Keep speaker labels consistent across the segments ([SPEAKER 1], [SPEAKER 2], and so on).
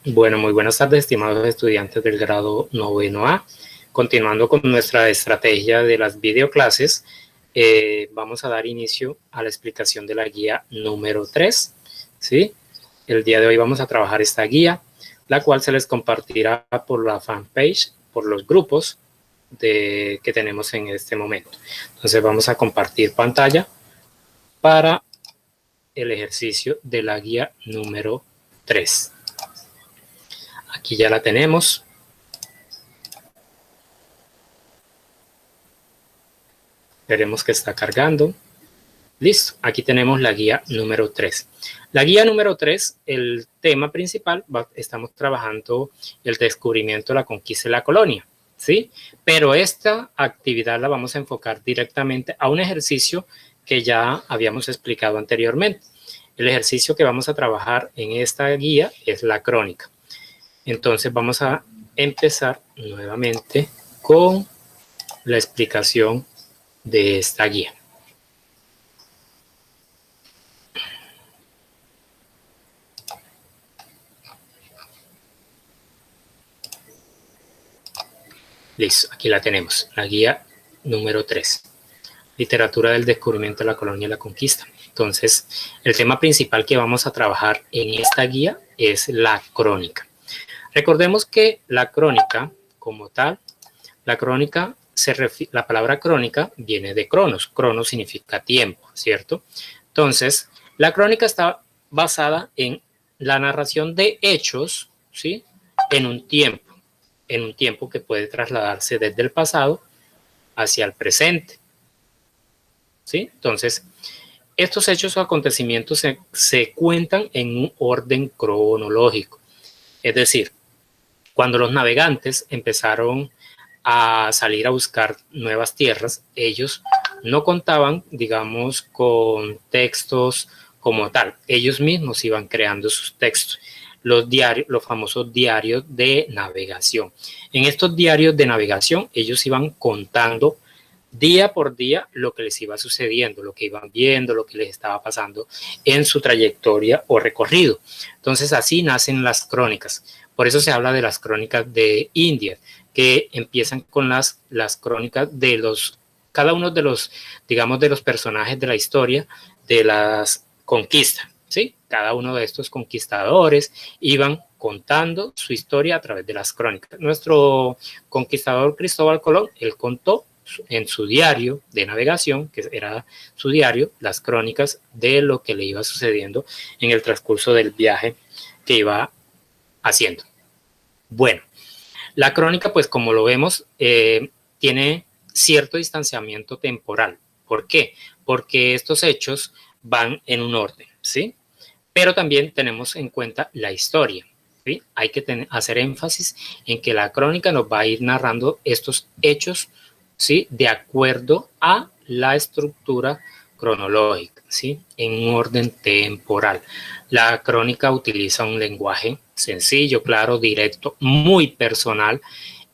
[SPEAKER 1] Bueno, muy buenas tardes, estimados estudiantes del grado 9A. Continuando con nuestra estrategia de las videoclases, vamos a dar inicio a la explicación de la guía número 3. ¿Sí? El día de hoy vamos a trabajar esta guía, la cual se les compartirá por la fanpage, por los grupos que tenemos en este momento. Entonces vamos a compartir pantalla para el ejercicio de la guía número 3. Aquí ya la tenemos. Veremos que está cargando. Listo, aquí tenemos la guía número 3. La guía número 3, el tema principal, estamos trabajando el descubrimiento, la conquista de la colonia, ¿sí? Pero esta actividad la vamos a enfocar directamente a un ejercicio que ya habíamos explicado anteriormente. El ejercicio que vamos a trabajar en esta guía es la crónica. Entonces vamos a empezar nuevamente con la explicación de esta guía. Listo, aquí la tenemos, la guía número 3. Literatura del descubrimiento de la colonia y la conquista. Entonces, el tema principal que vamos a trabajar en esta guía es la crónica. Recordemos que la crónica, como tal, la crónica, la palabra crónica viene de cronos. Cronos significa tiempo, ¿cierto? Entonces, la crónica está basada en la narración de hechos, ¿sí? En un tiempo que puede trasladarse desde el pasado hacia el presente, ¿sí? Entonces, estos hechos o acontecimientos se cuentan en un orden cronológico. Es decir, cuando los navegantes empezaron a salir a buscar nuevas tierras, ellos no contaban, digamos, con textos como tal. Ellos mismos iban creando sus textos. Los famosos diarios de navegación. En estos diarios de navegación, ellos iban contando día por día lo que les iba sucediendo, lo que iban viendo, lo que les estaba pasando en su trayectoria o recorrido. Entonces, así nacen las crónicas. Por eso se habla de las crónicas de India, que empiezan con las crónicas de cada uno de los, digamos, de los personajes de la historia de las conquistas, ¿sí? Cada uno de estos conquistadores iban contando su historia a través de las crónicas. Nuestro conquistador Cristóbal Colón, él contó en su diario de navegación, que era su diario, las crónicas de lo que le iba sucediendo en el transcurso del viaje que iba haciendo. Bueno, la crónica, pues como lo vemos, tiene cierto distanciamiento temporal. ¿Por qué? Porque estos hechos van en un orden, ¿sí? Pero también tenemos en cuenta la historia, ¿sí? Hay que hacer énfasis en que la crónica nos va a ir narrando estos hechos, ¿sí? De acuerdo a la estructura cronológica, ¿sí? En un orden temporal. La crónica utiliza un lenguaje sencillo, claro, directo, muy personal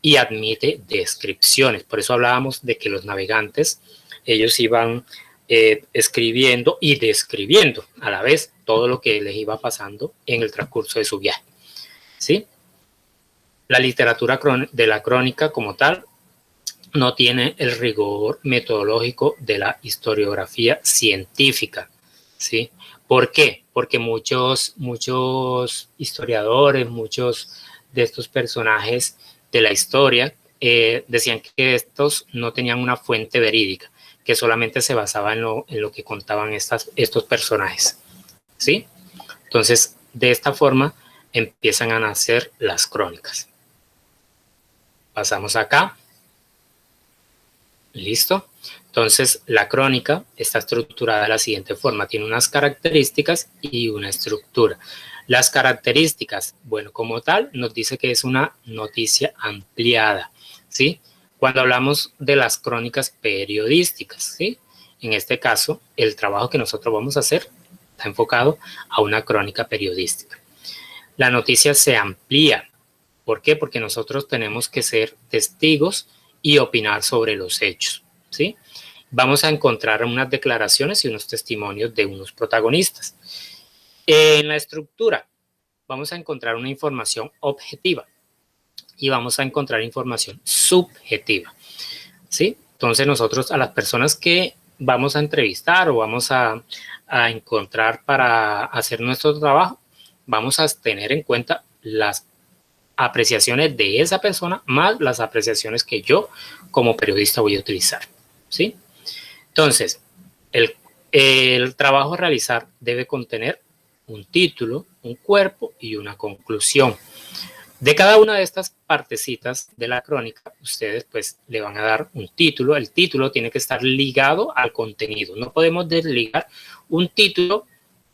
[SPEAKER 1] y admite descripciones. Por eso hablábamos de que los navegantes, ellos iban escribiendo y describiendo a la vez todo lo que les iba pasando en el transcurso de su viaje, ¿sí? La literatura de la crónica como tal no tiene el rigor metodológico de la historiografía científica, ¿sí? ¿Por qué? Porque muchos historiadores, muchos de estos personajes de la historia decían que estos no tenían una fuente verídica, que solamente se basaba en lo que contaban estos personajes, ¿sí? Entonces, de esta forma empiezan a nacer las crónicas. Pasamos acá. ¿Listo? Entonces, la crónica está estructurada de la siguiente forma. Tiene unas características y una estructura. Las características, bueno, como tal, nos dice que es una noticia ampliada, ¿sí? Cuando hablamos de las crónicas periodísticas, ¿sí? En este caso, el trabajo que nosotros vamos a hacer está enfocado a una crónica periodística. La noticia se amplía. ¿Por qué? Porque nosotros tenemos que ser testigos y opinar sobre los hechos, ¿sí? Vamos a encontrar unas declaraciones y unos testimonios de unos protagonistas. En la estructura, vamos a encontrar una información objetiva y vamos a encontrar información subjetiva, ¿sí? Entonces nosotros a las personas que vamos a entrevistar o vamos a encontrar para hacer nuestro trabajo, vamos a tener en cuenta las apreciaciones de esa persona más las apreciaciones que yo como periodista voy a utilizar, ¿sí? Entonces, el trabajo a realizar debe contener un título, un cuerpo y una conclusión. De cada una de estas partecitas de la crónica, ustedes pues le van a dar un título. El título tiene que estar ligado al contenido. No podemos desligar un título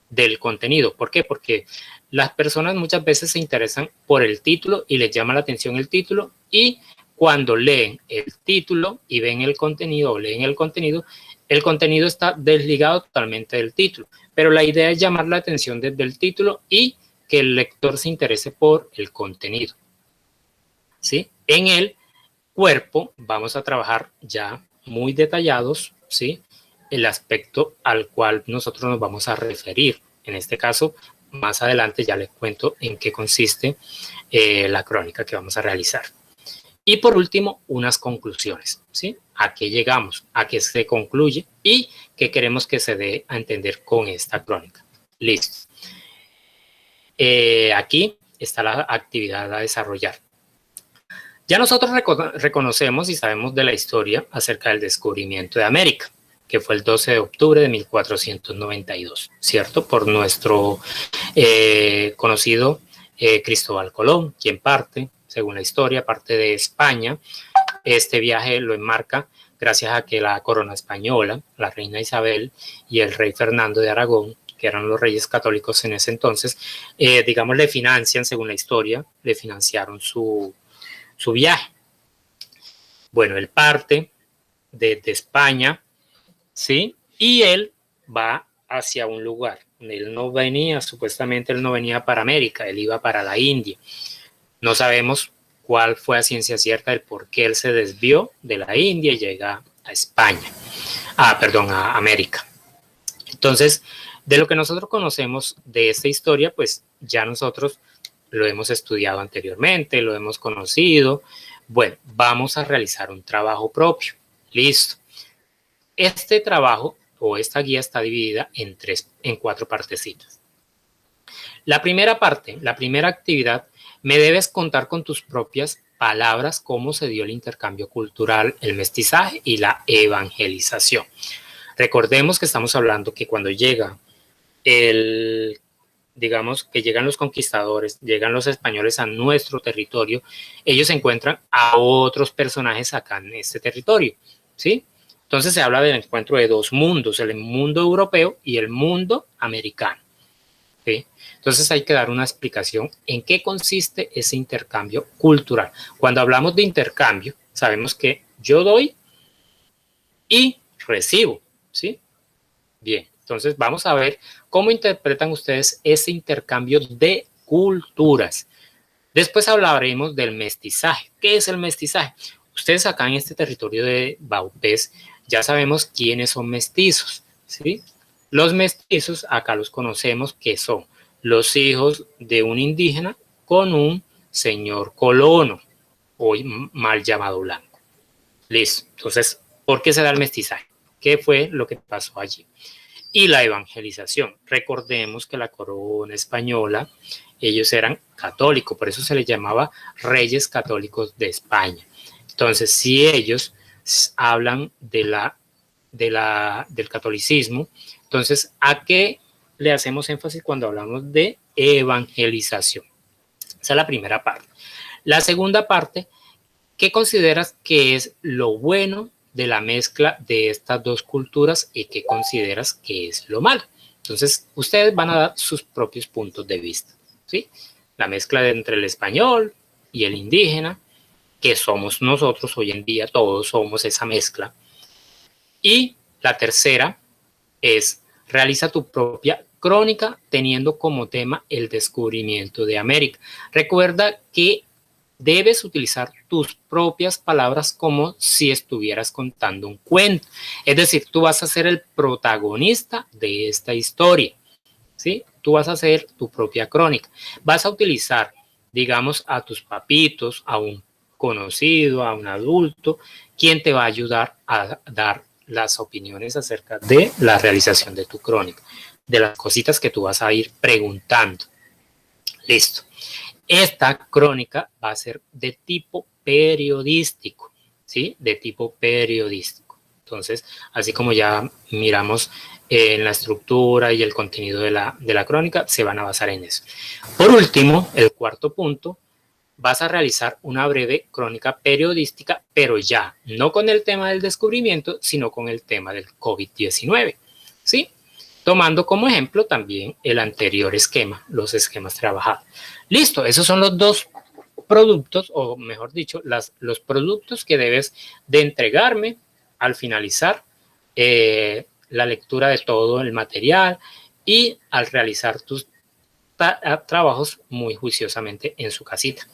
[SPEAKER 1] del contenido. ¿Por qué? Porque las personas muchas veces se interesan por el título y les llama la atención el título, y cuando leen el título y ven el contenido o leen el contenido está desligado totalmente del título. Pero la idea es llamar la atención desde el título y que el lector se interese por el contenido, ¿sí? En el cuerpo vamos a trabajar ya muy detallados, ¿sí? El aspecto al cual nosotros nos vamos a referir. En este caso, más adelante ya les cuento en qué consiste la crónica que vamos a realizar. Y por último, unas conclusiones, ¿sí? ¿A qué llegamos? ¿A qué se concluye? ¿Y qué queremos que se dé a entender con esta crónica? Listo. Aquí está la actividad a desarrollar. Ya nosotros reconocemos y sabemos de la historia acerca del descubrimiento de América, que fue el 12 de octubre de 1492, ¿cierto? Por nuestro conocido Cristóbal Colón, quien parte, según la historia, parte de España. Este viaje lo enmarca gracias a que la corona española, la reina Isabel y el rey Fernando de Aragón, que eran los reyes católicos en ese entonces, digamos, le financian, según la historia, le financiaron su viaje. Bueno, él parte desde España, ¿sí? Y él va hacia un lugar. Él no venía, supuestamente él no venía para América, él iba para la India. No sabemos cuál fue a ciencia cierta el por qué él se desvió de la India y llega a España. A América. Entonces, de lo que nosotros conocemos de esta historia, pues ya nosotros lo hemos estudiado anteriormente, lo hemos conocido. Bueno, vamos a realizar un trabajo propio. Listo. Este trabajo o esta guía está dividida en 4 partecitas. La primera parte, la primera actividad, me debes contar con tus propias palabras cómo se dio el intercambio cultural, el mestizaje y la evangelización. Recordemos que estamos hablando que cuando llega digamos que llegan los conquistadores, llegan los españoles a nuestro territorio, ellos encuentran a otros personajes acá en este territorio, ¿sí? Entonces se habla del encuentro de 2 mundos, el mundo europeo y el mundo americano, ¿sí? Entonces hay que dar una explicación en qué consiste ese intercambio cultural. Cuando hablamos de intercambio, sabemos que yo doy y recibo, ¿sí? Bien, entonces vamos a ver cómo interpretan ustedes ese intercambio de culturas. Después hablaremos del mestizaje. ¿Qué es el mestizaje? Ustedes acá en este territorio de Vaupés ya sabemos quiénes son mestizos, ¿sí? Los mestizos acá los conocemos que son los hijos de un indígena con un señor colono, hoy mal llamado blanco. Listo. Entonces, ¿por qué se da el mestizaje? ¿Qué fue lo que pasó allí? Y la evangelización. Recordemos que la corona española, ellos eran católicos, por eso se les llamaba reyes católicos de España. Entonces, si ellos hablan del catolicismo, entonces, ¿a qué le hacemos énfasis cuando hablamos de evangelización? Esa es la primera parte. La segunda parte, ¿qué consideras que es lo bueno de la mezcla de estas 2 culturas y qué consideras que es lo malo? Entonces, ustedes van a dar sus propios puntos de vista, ¿sí? La mezcla entre el español y el indígena, que somos nosotros hoy en día, todos somos esa mezcla. Y la tercera es, realiza tu propia crónica teniendo como tema el descubrimiento de América. Recuerda que debes utilizar tus propias palabras como si estuvieras contando un cuento. Es decir, tú vas a ser el protagonista de esta historia, ¿sí? tú vas a hacer tu propia crónica. Vas a utilizar, digamos, a tus papitos, a un conocido, a un adulto, quien te va a ayudar a dar las opiniones acerca de la realización de tu crónica, de las cositas que tú vas a ir preguntando. Listo. Esta crónica va a ser de tipo periodístico, ¿sí? De tipo periodístico. Entonces, así como ya miramos en la estructura y el contenido de la crónica, se van a basar en eso. Por último, el cuarto punto, vas a realizar una breve crónica periodística, pero ya no con el tema del descubrimiento, sino con el tema del COVID-19, ¿sí? Tomando como ejemplo también el anterior esquema, los esquemas trabajados. Listo, esos son los dos productos, o mejor dicho, los productos que debes de entregarme al finalizar la lectura de todo el material y al realizar tus trabajos muy juiciosamente en su casita.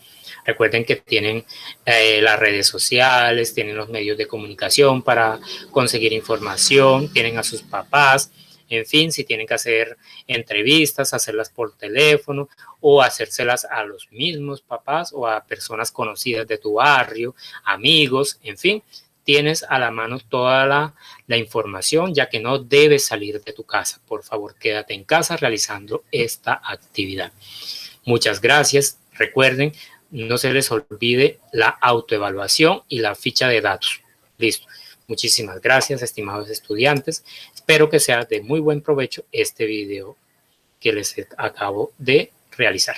[SPEAKER 1] Recuerden que tienen las redes sociales, tienen los medios de comunicación para conseguir información, tienen a sus papás, en fin, si tienen que hacer entrevistas, hacerlas por teléfono o hacérselas a los mismos papás o a personas conocidas de tu barrio, amigos, en fin, tienes a la mano toda la información, ya que no debes salir de tu casa. Por favor, quédate en casa realizando esta actividad. Muchas gracias. Recuerden, no se les olvide la autoevaluación y la ficha de datos. Listo. Muchísimas gracias, estimados estudiantes. Espero que sea de muy buen provecho este video que les acabo de realizar.